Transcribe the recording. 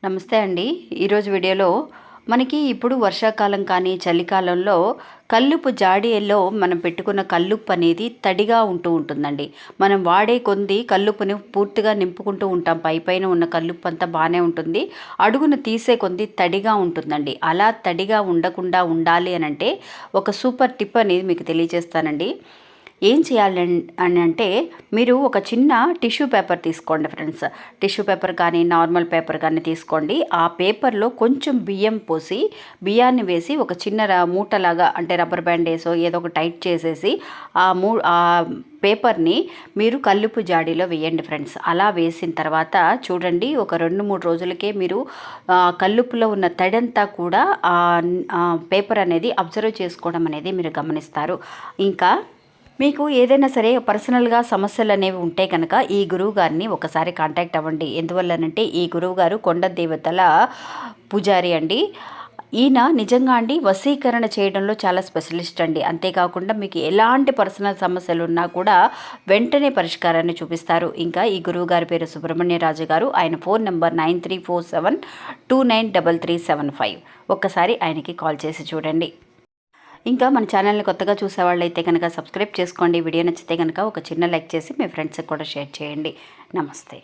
నమస్తే అండి. ఈరోజు వీడియోలో మనకి ఇప్పుడు వర్షాకాలం కానీ చలికాలంలో కల్లుపు జాడీలో మనం పెట్టుకున్న కల్లుప్పు అనేది తడిగా ఉంటుందండి. మనం వాడే కొద్ది కల్లుప్పుని పూర్తిగా నింపుకుంటూ ఉంటాం. పైపైన ఉన్న కల్లుప్పు అంతా బాగానే ఉంటుంది. అడుగున తీసే కొద్ది తడిగా ఉంటుందండి. అలా తడిగా ఉండకుండా ఉండాలి అని అంటే ఒక సూపర్ టిప్ అనేది మీకు తెలియజేస్తానండి. ఏం చేయాలి అని అంటే మీరు ఒక చిన్న టిష్యూ పేపర్ తీసుకోండి ఫ్రెండ్స్. టిష్యూ పేపర్ కానీ నార్మల్ పేపర్ కానీ తీసుకోండి. ఆ పేపర్లో కొంచెం బియ్యం పోసి బియ్యాన్ని వేసి ఒక చిన్న మూటలాగా అంటే రబ్బర్ బ్యాండ్ వేసో ఏదో ఒక టైట్ చేసేసి ఆ పేపర్ని మీరు కల్లుపు జాడీలో వేయండి ఫ్రెండ్స్. అలా వేసిన తర్వాత చూడండి, ఒక 2-3 రోజులకే మీరు కల్లుపులో ఉన్న తడంతా కూడా పేపర్ అనేది అబ్జర్వ్ చేసుకోవడం అనేది మీరు గమనిస్తారు. ఇంకా మీకు ఏదైనా సరే పర్సనల్గా సమస్యలు అనేవి ఉంటే కనుక ఈ గురువు గారిని ఒకసారి కాంటాక్ట్ అవ్వండి. ఎందువల్లనంటే ఈ గురువు గారు కొండ దేవతల పూజారి అండి. ఈయన నిజంగా అండి వశీకరణ చేయడంలో చాలా స్పెషలిస్ట్ అండి. అంతేకాకుండా మీకు ఎలాంటి పర్సనల్ సమస్యలు ఉన్నా కూడా వెంటనే పరిష్కారాన్ని చూపిస్తారు. ఇంకా ఈ గురువు గారి పేరు సుబ్రహ్మణ్యరాజు గారు. ఆయన ఫోన్ నెంబర్ 9347293375. ఒక్కసారి ఆయనకి కాల్ చేసి చూడండి. ఇంకా మన ఛానల్ని కొత్తగా చూసేవాళ్ళైతే కనుక సబ్స్క్రైబ్ చేసుకోండి. వీడియో నచ్చితే కనుక ఒక చిన్న లైక్ చేసి మీ ఫ్రెండ్స్కి కూడా షేర్ చేయండి. నమస్తే.